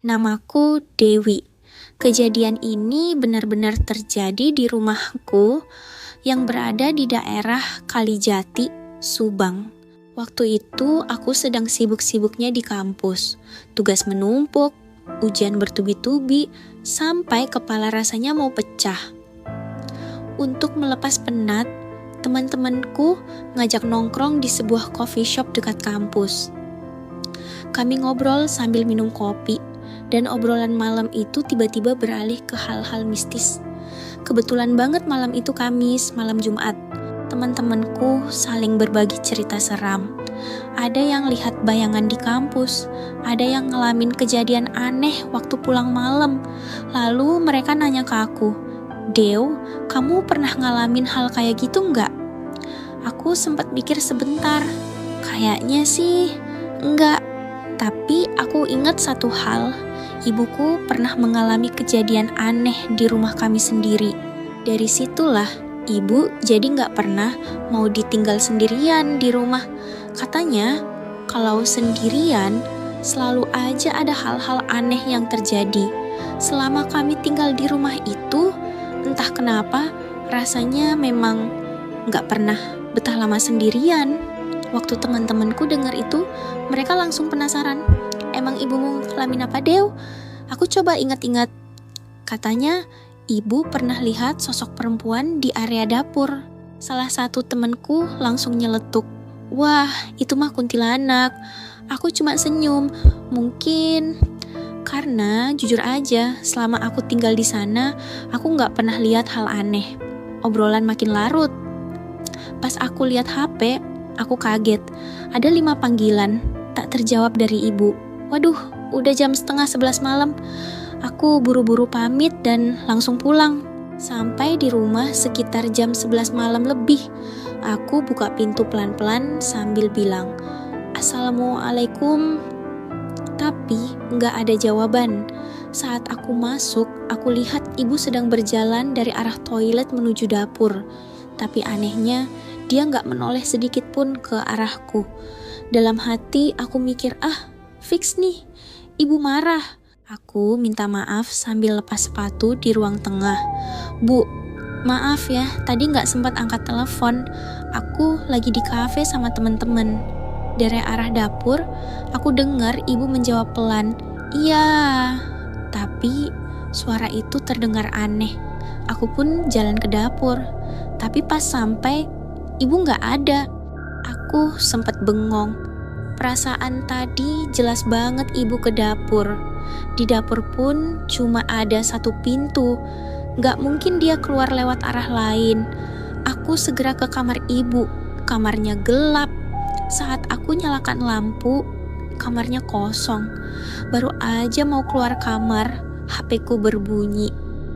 Namaku Dewi. Kejadian ini benar-benar terjadi di rumahku yang berada di daerah Kalijati, Subang. Waktu itu aku sedang sibuk-sibuknya di kampus. Tugas menumpuk, ujian bertubi-tubi, sampai kepala rasanya mau pecah. Untuk melepas penat, teman-temanku ngajak nongkrong di sebuah coffee shop dekat kampus. Kami ngobrol sambil minum kopi, dan obrolan malam itu tiba-tiba beralih ke hal-hal mistis. Kebetulan banget malam itu Kamis, malam Jumat. Teman-temanku saling berbagi cerita seram. Ada yang lihat bayangan di kampus, ada yang ngalamin kejadian aneh waktu pulang malam. Lalu mereka nanya ke aku, "Dew, kamu pernah ngalamin hal kayak gitu nggak?" Aku sempat mikir sebentar, kayaknya sih enggak. Tapi aku ingat satu hal, ibuku pernah mengalami kejadian aneh di rumah kami sendiri. Dari situlah, ibu jadi gak pernah mau ditinggal sendirian di rumah. Katanya, kalau sendirian, selalu aja ada hal-hal aneh yang terjadi. Selama kami tinggal di rumah itu, entah kenapa, rasanya memang gak pernah betah lama sendirian. Waktu teman-temanku dengar itu, mereka langsung penasaran. "Emang ibumu ngalamin apa, Dew?" Aku coba ingat-ingat. Katanya, ibu pernah lihat sosok perempuan di area dapur. Salah satu temanku langsung nyeletuk, "Wah, itu mah kuntilanak." Aku cuma senyum. Mungkin karena jujur aja, selama aku tinggal di sana, aku nggak pernah lihat hal aneh. Obrolan makin larut. Pas aku lihat HP, aku kaget. Ada 5 panggilan, tak terjawab dari ibu. Waduh, udah jam 10:30 malam. Aku buru-buru pamit dan langsung pulang. Sampai di rumah sekitar jam 11 malam lebih. Aku buka pintu pelan-pelan sambil bilang, "Assalamualaikum." Tapi nggak ada jawaban. Saat aku masuk, aku lihat ibu sedang berjalan dari arah toilet menuju dapur. Tapi anehnya, dia nggak menoleh sedikit pun ke arahku. Dalam hati aku mikir, fix nih, ibu marah. Aku minta maaf sambil lepas sepatu di ruang tengah. "Bu, maaf ya, tadi nggak sempat angkat telepon. Aku lagi di kafe sama teman-teman." Dari arah dapur, aku dengar ibu menjawab pelan, "Iya." Tapi suara itu terdengar aneh. Aku pun jalan ke dapur. Tapi pas sampai, ibu nggak ada. Aku sempat bengong. Perasaan tadi jelas banget ibu ke dapur. Di dapur pun cuma ada satu pintu. Nggak mungkin dia keluar lewat arah lain. Aku segera ke kamar ibu. Kamarnya gelap. Saat aku nyalakan lampu, kamarnya kosong. Baru aja mau keluar kamar, HP-ku berbunyi.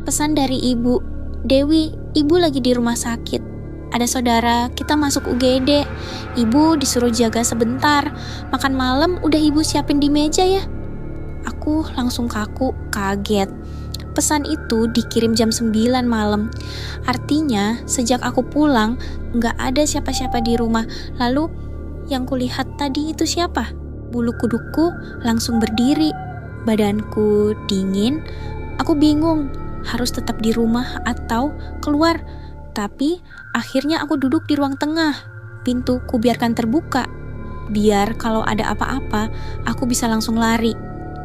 Pesan dari ibu, "Dewi, ibu lagi di rumah sakit. Ada saudara, kita masuk UGD. Ibu disuruh jaga sebentar. Makan malam udah ibu siapin di meja ya." Aku langsung kaku, kaget. Pesan itu dikirim jam 9 malam. Artinya, sejak aku pulang, gak ada siapa-siapa di rumah. Lalu, yang kulihat tadi itu siapa? Bulu kudukku langsung berdiri. Badanku dingin. Aku bingung, harus tetap di rumah atau keluar. Tapi akhirnya aku duduk di ruang tengah. Pintu ku biarkan terbuka, biar kalau ada apa-apa, aku bisa langsung lari.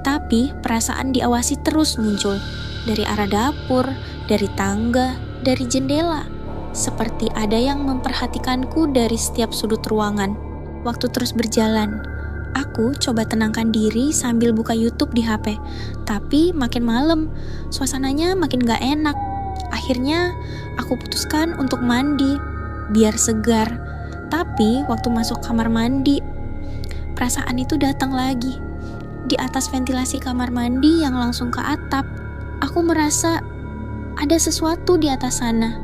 Tapi perasaan diawasi terus muncul. Dari arah dapur, dari tangga, dari jendela. Seperti ada yang memperhatikanku dari setiap sudut ruangan. Waktu terus berjalan. Aku coba tenangkan diri sambil buka YouTube di HP. Tapi makin malam, suasananya makin gak enak. Akhirnya aku putuskan untuk mandi, biar segar. Tapi waktu masuk kamar mandi, perasaan itu datang lagi. Di atas ventilasi kamar mandi yang langsung ke atap, aku merasa ada sesuatu di atas sana.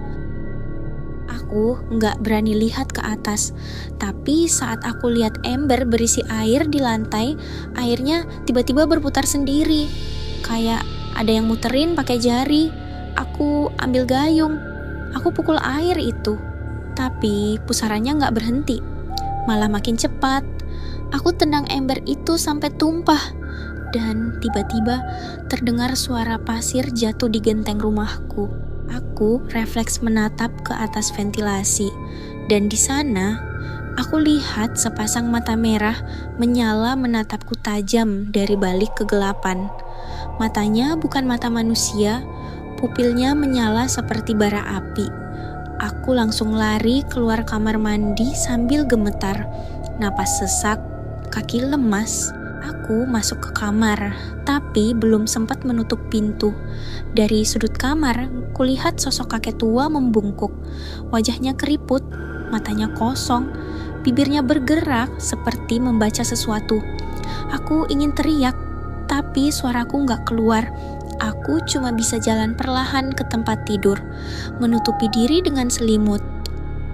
Aku nggak berani lihat ke atas. Tapi saat aku lihat ember berisi air di lantai, airnya tiba-tiba berputar sendiri. Kayak ada yang muterin pakai jari. Aku ambil gayung. Aku pukul air itu. Tapi pusarannya nggak berhenti. Malah makin cepat. Aku tendang ember itu sampai tumpah. dan tiba-tiba terdengar suara pasir jatuh di genteng rumahku. Aku refleks menatap ke atas ventilasi, dan di sana aku lihat sepasang mata merah menyala menatapku tajam dari balik kegelapan. Matanya bukan mata manusia, pupilnya menyala seperti bara api. Aku langsung lari keluar kamar mandi sambil gemetar, napas sesak, kaki lemas. Aku masuk ke kamar, tapi belum sempat menutup pintu. Dari sudut kamar, kulihat sosok kakek tua membungkuk. Wajahnya keriput, matanya kosong, bibirnya bergerak seperti membaca sesuatu. Aku ingin teriak, tapi suaraku gak keluar. Aku cuma bisa jalan perlahan ke tempat tidur, menutupi diri dengan selimut.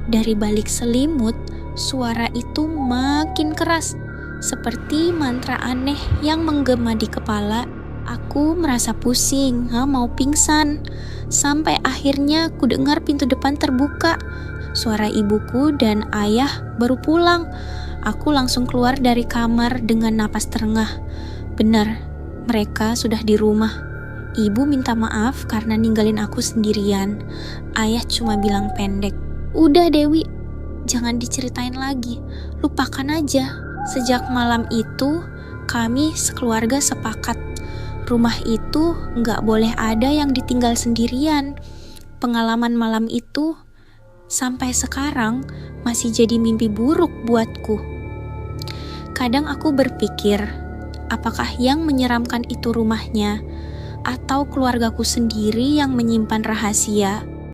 Dari balik selimut, suara itu makin keras, seperti mantra aneh yang menggema di kepala. Aku merasa pusing, mau pingsan. Sampai akhirnya ku dengar pintu depan terbuka. Suara ibuku dan ayah baru pulang. Aku langsung keluar dari kamar dengan napas terengah. Benar, mereka sudah di rumah. Ibu minta maaf karena ninggalin aku sendirian. Ayah cuma bilang pendek, "Udah Dewi, jangan diceritain lagi, lupakan aja." Sejak malam itu, kami sekeluarga sepakat rumah itu gak boleh ada yang ditinggal sendirian. Pengalaman malam itu sampai sekarang masih jadi mimpi buruk buatku. Kadang aku berpikir, apakah yang menyeramkan itu rumahnya, atau keluargaku sendiri yang menyimpan rahasia?